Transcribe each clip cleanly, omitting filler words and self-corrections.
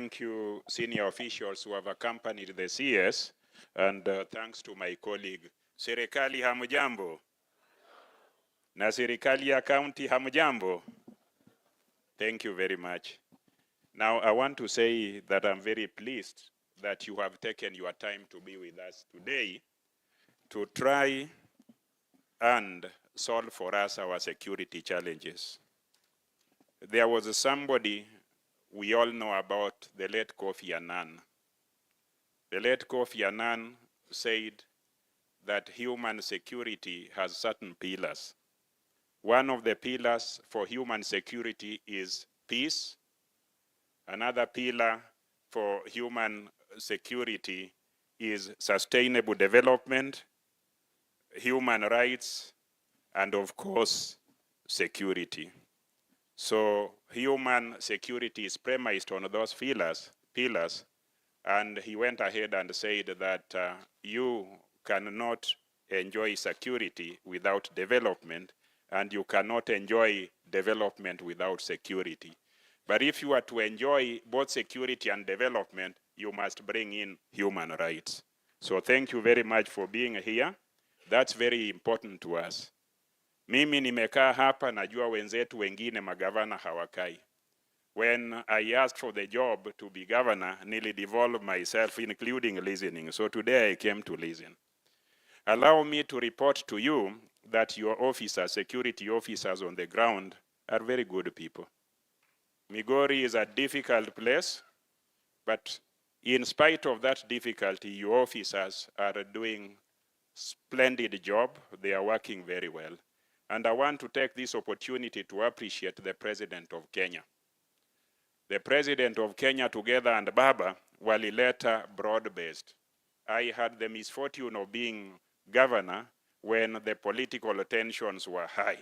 thank you, senior officials who have accompanied the CS, and thanks to my colleague. Serikali hamujambo? Na serikali ya county hamujambo? Thank you very much. Now, I want to say that I'm very pleased that you have taken your time to be with us today to try and solve for us our security challenges. There was somebody we all know about, the late Kofi Annan. The late Kofi Annan said that human security has certain pillars. One of the pillars for human security is peace. Another pillar for human security is sustainable development, human rights, and of course, security. So human security is premised on those pillars, and he went ahead and said that you cannot enjoy security without development, and you cannot enjoy development without security. But if you are to enjoy both security and development, you must bring in human rights. So thank you very much for being here. That's very important to us. Mimi nimekaa hapa, najua wenzetu wengine magavana hawakai. When I asked for the job to be governor, nearly devolved myself, including listening. So today I came to listen. Allow me to report to you that your officers, security officers on the ground, are very good people. Migori is a difficult place, but in spite of that difficulty, your officers are doing splendid job. They are working very well. And I want to take this opportunity to appreciate the President of Kenya. The President of Kenya, together and Baba, walileta broad-based. I had the misfortune of being governor when the political tensions were high.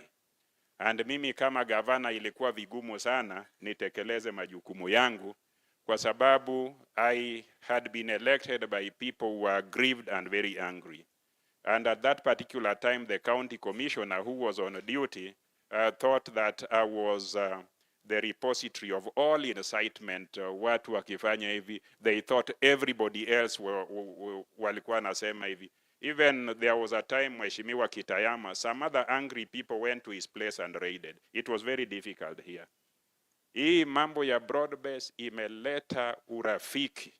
And mimi kama governor ilikuwa vigumu sana nitekeleze majukumu yangu kwa sababu I had been elected by people who were grieved and very angry. And at that particular time, the county commissioner who was on duty thought that I was the repository of all incitement, watu wakifanya hivi. They thought everybody else walikuwa nasema hivi. Even there was a time, Mheshimiwa Kitayama, some other angry people went to his place and raided. It was very difficult here. Hii mambo ya broad-based imeleta urafiki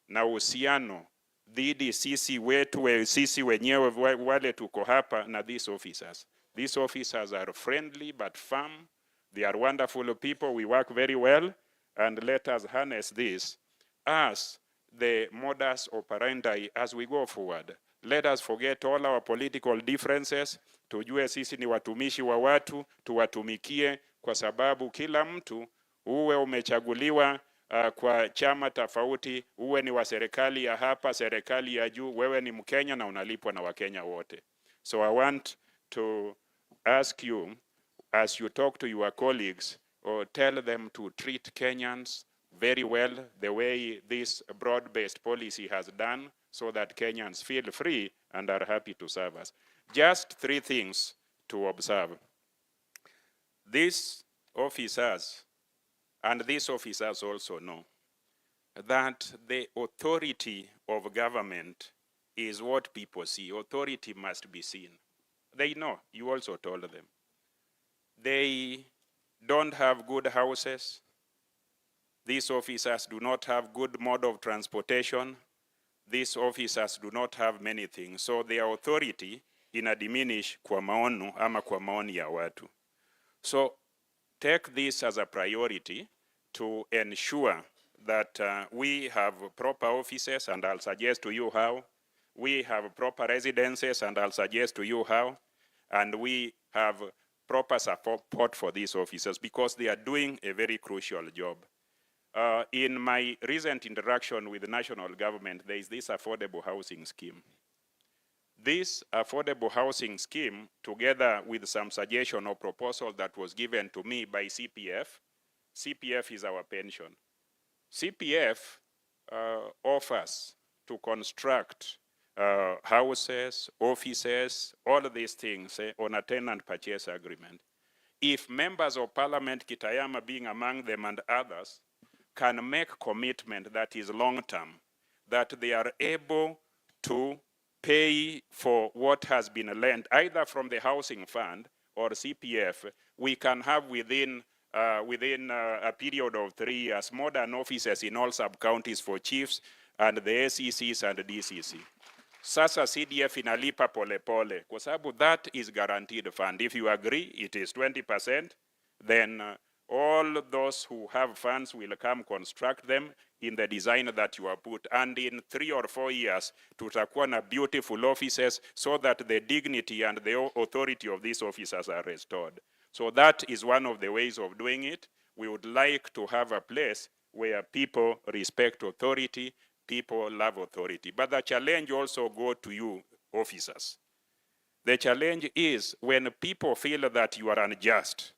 na uhusiano dhidi sisi wenyewe wale tuko hapa na these officers. These officers are friendly but firm. They are wonderful people. We work very well. And let us harness this as the modus operandi as we go forward. Let us forget all our political differences. Tujue sisi ni watumishi wa watu, tuwatumikie kwa sababu kila mtu uwe umechaguliwa kwa chama tofauti, uwe ni wa serikali ya hapa, serikali ya juu, wewe ni Mkenya na unalipwa na Wakenya wote. So I want to ask you, as you talk to your colleagues, or tell them to treat Kenyans very well the way this broad-based policy has done, so that Kenyans feel free and are happy to serve us. Just 3 things to observe. These officers, and these officers also know, that the authority of government is what people see. Authority must be seen. They know, you also told them. They don't have good houses. These officers do not have good mode of transportation. These officers do not have many things. So their authority inadiminish kwa maono ama kwa maoni ya watu. So take this as a priority to ensure that we have proper offices, and I'll suggest to you how. We have proper residences, and I'll suggest to you how. And we have proper support for these officers because they are doing a very crucial job. In my recent interaction with the national government, there is this affordable housing scheme. This affordable housing scheme, together with some suggestion or proposal that was given to me by CPF, CPF is our pension. CPF offers to construct houses, offices, all of these things on a tenant purchase agreement. If members of parliament, Kitayama being among them and others, can make commitment that is long-term, that they are able to pay for what has been lent, either from the housing fund or CPF, we can have within a period of 3 years, modern offices in all sub-counties for chiefs and the ACCs and the DCC. Sasa CDF inalipa pole pole, kwa sababu that is guaranteed fund. If you agree, it is 20%, then all those who have funds will come construct them in the design that you have put. And in 3 or 4 years, tutakuwa na beautiful offices so that the dignity and the authority of these officers are restored. So that is one of the ways of doing it. We would like to have a place where people respect authority, people love authority. But the challenge also goes to you, officers. The challenge is when people feel that you are unjust,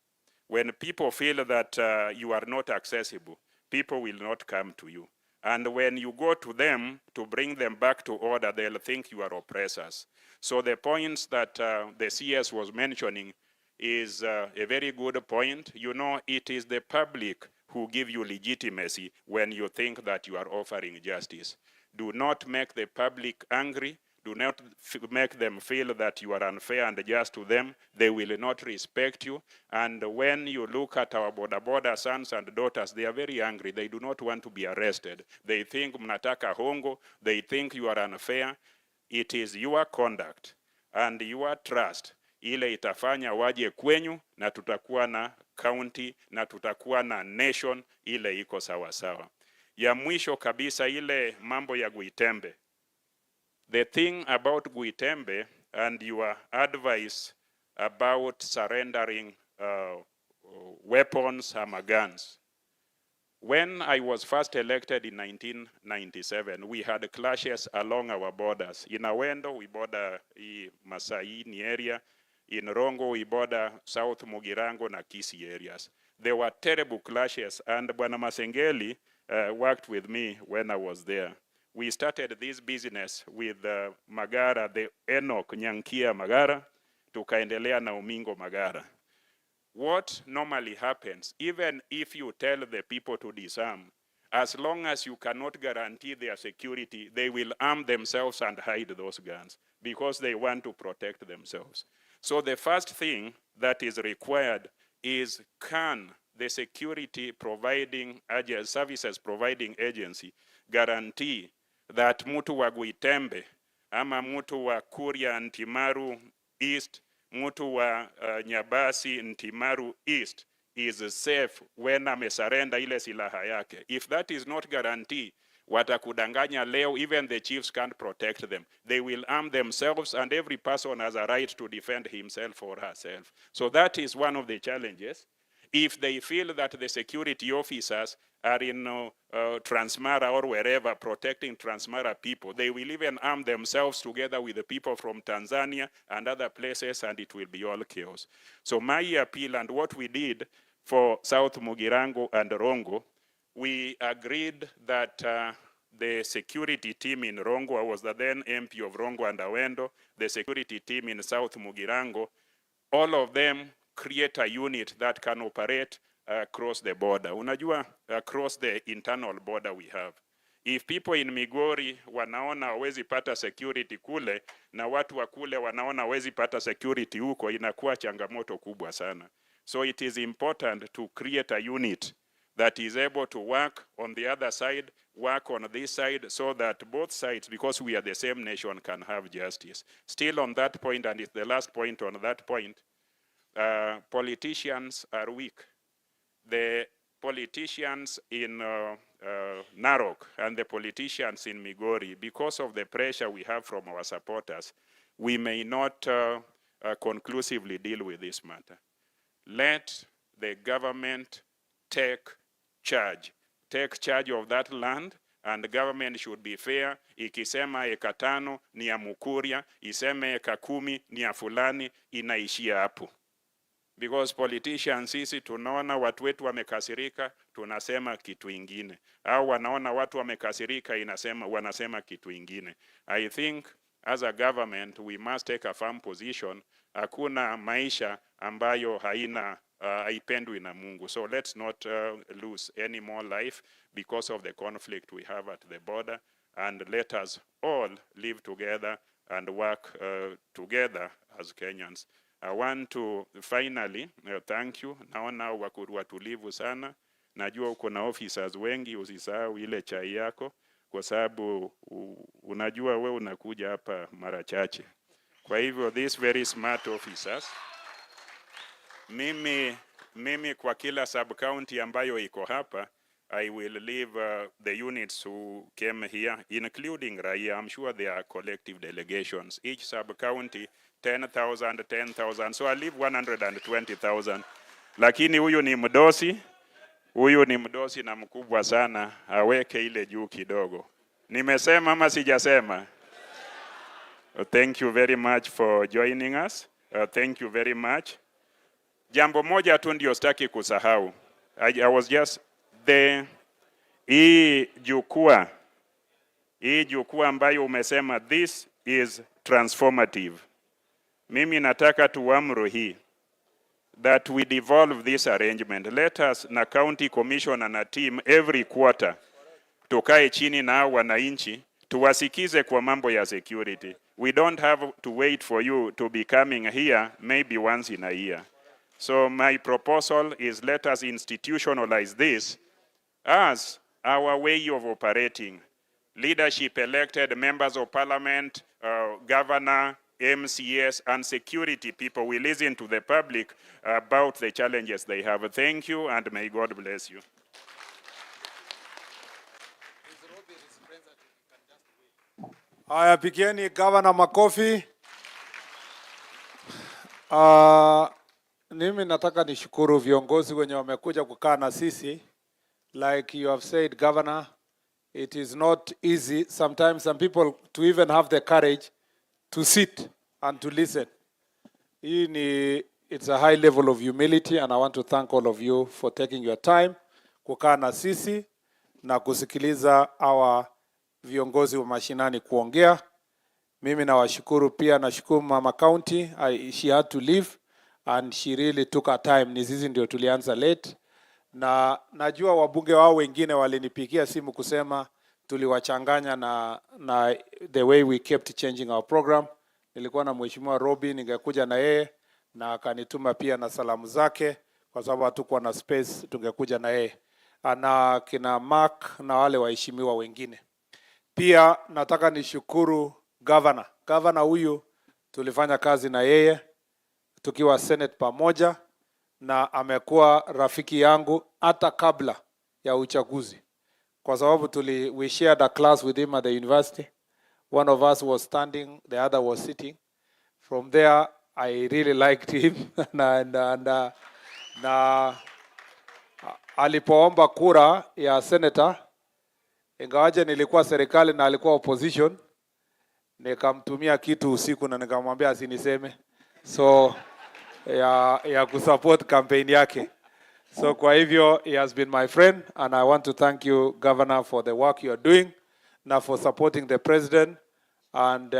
when people feel that you are not accessible, people will not come to you. And when you go to them to bring them back to order, they'll think you are oppressors. So the points that the CS was mentioning is a very good point. You know, it is the public who give you legitimacy when you think that you are offering justice. Do not make the public angry. Do not make them feel that you are unfair and just to them. They will not respect you. And when you look at our border sons and daughters, they are very angry. They do not want to be arrested. They think mnataka hongo. They think you are unfair. It is your conduct and your trust ile itafanya waje kwenyu, na tutakuwa na county na tutakuwa na nation ile iko sawa sawa. Ya mwisho kabisa ile mambo ya Gwitembe. The thing about Gwitembe and your advice about surrendering weapons and guns. When I was first elected in 1997, we had clashes along our borders. In Awendo, we border Masaini area. In Rongo, we border South Mugirango na Kisi areas. There were terrible clashes, and Bwana Masengeli worked with me when I was there. We started this business with Magara, the Enoch Nyankia Magara, tukaendelea na Umingo Magara. What normally happens, even if you tell the people to disarm, as long as you cannot guarantee their security, they will arm themselves and hide those guns because they want to protect themselves. So the first thing that is required is, can the security providing services providing agency guarantee that mtu wa Gwitembe ama mtu wa Kuria Ntimaru East, mtu wa Nyabasi Ntimaru East is safe when amesurrender ile silaha yake? If that is not guaranteed, watakudanganya leo, even the chiefs can't protect them. They will arm themselves, and every person has a right to defend himself or herself. So that is one of the challenges. If they feel that the security officers are in Transmara or wherever protecting Transmara people, they will even arm themselves together with the people from Tanzania and other places, and it will be all chaos. So my appeal, and what we did for South Mugirango and Rongo, we agreed that the security team in Rongo, I was the then MP of Rongo and Awendo, the security team in South Mugirango, all of them create a unit that can operate across the border. Unajua, across the internal border we have. If people in Migori wanaona hawezi pata security kule, na watu wa kule wanaona hawezi pata security huko, inakuwa changamoto kubwa sana. So it is important to create a unit that is able to work on the other side, work on this side, so that both sides, because we are the same nation, can have justice. Still on that point, and it's the last point on that point, politicians are weak. The politicians in Narok and the politicians in Migori, because of the pressure we have from our supporters, we may not conclusively deal with this matter. Let the government take charge of that land, and the government should be fair. Ikisema eka 5 ni ya Mukuria, iseme eka 10 ni ya fulani, inaishia hapo. Because politicians sisi tunaona watu wetu wamekasirika, tunasema kitu ingine. Au wanaona watu wamekasirika, wanasema kitu ingine. I think as a government we must take a firm position. Hakuna maisha ambayo haina haipendwi na Mungu. So let's not lose any more life because of the conflict we have at the border, and let us all live together and work together as Kenyans. I want to finally thank you. Naona watulivu sana. Najua uko na officers wengi, usisahau ile chai yako kwa sababu unajua wewe unakuja hapa mara chache. Kwa hivyo these very smart officers, mimi kwa kila sub county ambayo iko hapa, I will leave the units who came here, including Raia. I'm sure they are collective delegations. Each sub county 10,000. So I leave 120,000. Lakini huyu ni mdosi na mkubwa sana, aweke ile juu kidogo. Nimesema ama sijasema? Thank you very much for joining us. Thank you very much. Jambo moja tu ndio sitaki kusahau. I was just hii jukwaa ambayo umesema this is transformative. Mimi nataka tuamuru hii, that we devolve this arrangement. Let us na county commissioner na team every quarter tukae chini na wananchi tuwasikize kwa mambo ya security. We don't have to wait for you to be coming here maybe once in a year. So my proposal is, let us institutionalize this as our way of operating. Leadership elected, members of parliament, governor, MCS, and security people will listen to the public about the challenges they have. Thank you, and may God bless you. Haya, pigeni Governor makofi. Mimi nataka nishukuru viongozi wenye wamekuja kukaa na sisi. Like you have said, Governor, it is not easy sometimes some people to even have the courage to sit and to listen. It's a high level of humility, and I want to thank all of you for taking your time kukaa na sisi na kusikiliza our viongozi wa mashinani kuongea. Mimi nawashukuru pia, nashukuru Mama County. She had to leave and she really took her time. Ni sisi ndio tulianza late. Na najua wabunge wao wengine walinipigia simu kusema tuliwachanganya na the way we kept changing our program. Nilikuwa na Mheshimiwa Robin, ningekuja na yeye na akanituma pia na salamu zake kwa sababu hatukuwa na space, tungekuja na yeye. Na kina Mark na wale waheshimiwa wengine. Pia nataka nishukuru Governor. Governor huyu tulifanya kazi na yeye tukiwa Senate pamoja, na amekuwa rafiki yangu hata kabla ya uchaguzi. Kwa sababu we shared a class with him at the university. One of us was standing, the other was sitting. From there, I really liked him. na alipoomba kura ya senator, ingawaje nilikuwa serikali na alikuwa opposition, nikamtumia kitu usiku na nikamwambia asiniseme. So ya kusupport campaign yake. So kwa hivyo, he has been my friend, and I want to thank you, Governor, for the work you are doing, now for supporting the President and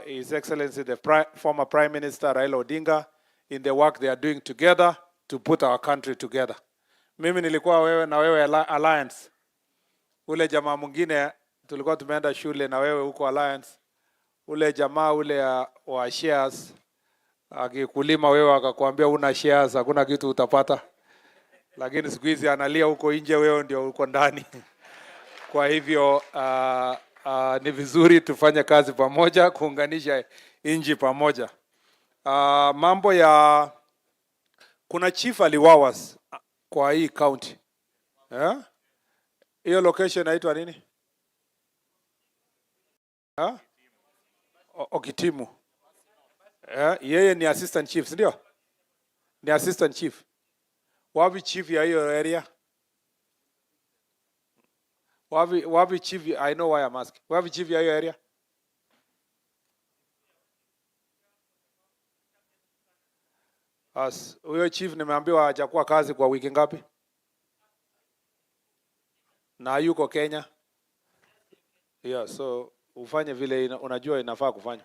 His Excellency the former Prime Minister Raila Odinga in the work they are doing together to put our country together. Mimi nilikuwa wewe na wewe Alliance. Ule jamaa mwingine tulikuwa tumeenda shule na wewe huko Alliance. Ule jamaa wa shares, akikulima wewe akakwambia una shares, hakuna kitu utapata. Lakini siku hizi analia huko nje, wewe ndio uko ndani. Kwa hivyo ni vizuri tufanye kazi pamoja, kuunganisha nchi pamoja. Mambo ya kuna chief aliwawa kwa hii county. Hiyo location inaitwa nini? Okitimu. Yeye ni assistant chief, ndio? Ni assistant chief. Wapi chief ya hiyo area? Wapi chief? I know why I'm asking. Wapi chief ya hiyo area? Huyo chief nimeambiwa hajakuwa kazi kwa wiki ngapi? Na yuko Kenya. Yeah, so ufanye vile unajua inafaa kufanya.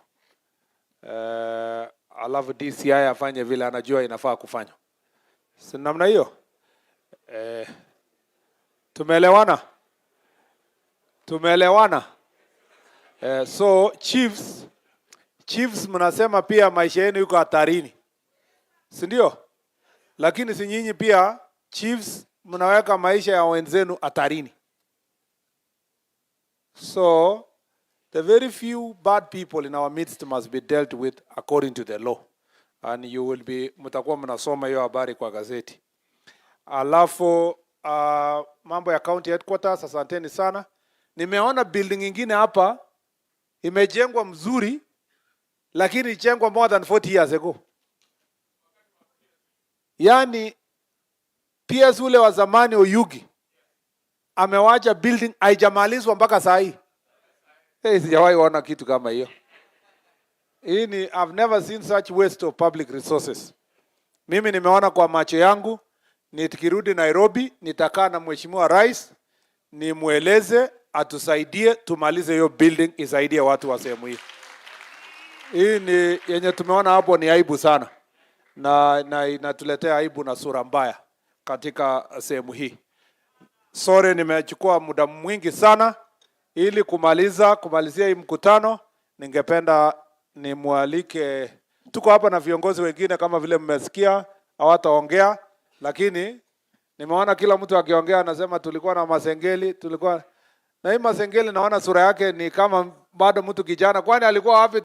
alafu DCI afanye vile anajua inafaa kufanya. Si namna hiyo? Tumeelewana? So chiefs mnasema pia maisha yenu yuko hatarini, si ndio? Lakini si nyinyi pia chiefs mnaweka maisha ya wenzenu hatarini. So the very few bad people in our midst must be dealt with according to the law, and you will be, mtakuwa mnasoma hiyo habari kwa gazeti. Alafu mambo ya county headquarters, asanteni sana. Nimeona building nyingine hapa imejengwa mzuri, lakini ilijengwa more than 40 years ago. Yani PS ule wa zamani Oyugi amewacha building haijamalizwa mpaka saa hii. Sijawahi ona kitu kama hiyo. I've never seen such waste of public resources. Mimi nimeona kwa macho yangu. Nikirudi Nairobi nitakaa na Mheshimiwa Rais nimueleze atusaidie tumalize hiyo building isaidie watu wa sehemu hii. Hii ni yenye tumeona hapo ni aibu sana. Na inatuletea aibu na sura mbaya katika sehemu hii. Sorry nimechukua muda mwingi sana ili kumalizia hii mkutano. Ningependa nimwalike, tuko hapa na viongozi wengine kama vile mmesikia hawataongea, lakini nimeona kila mtu akiongea anasema tulikuwa na Masengeli, na hii Masengeli naona sura yake ni kama bado mtu kijana. Kwani alikuwa wapi?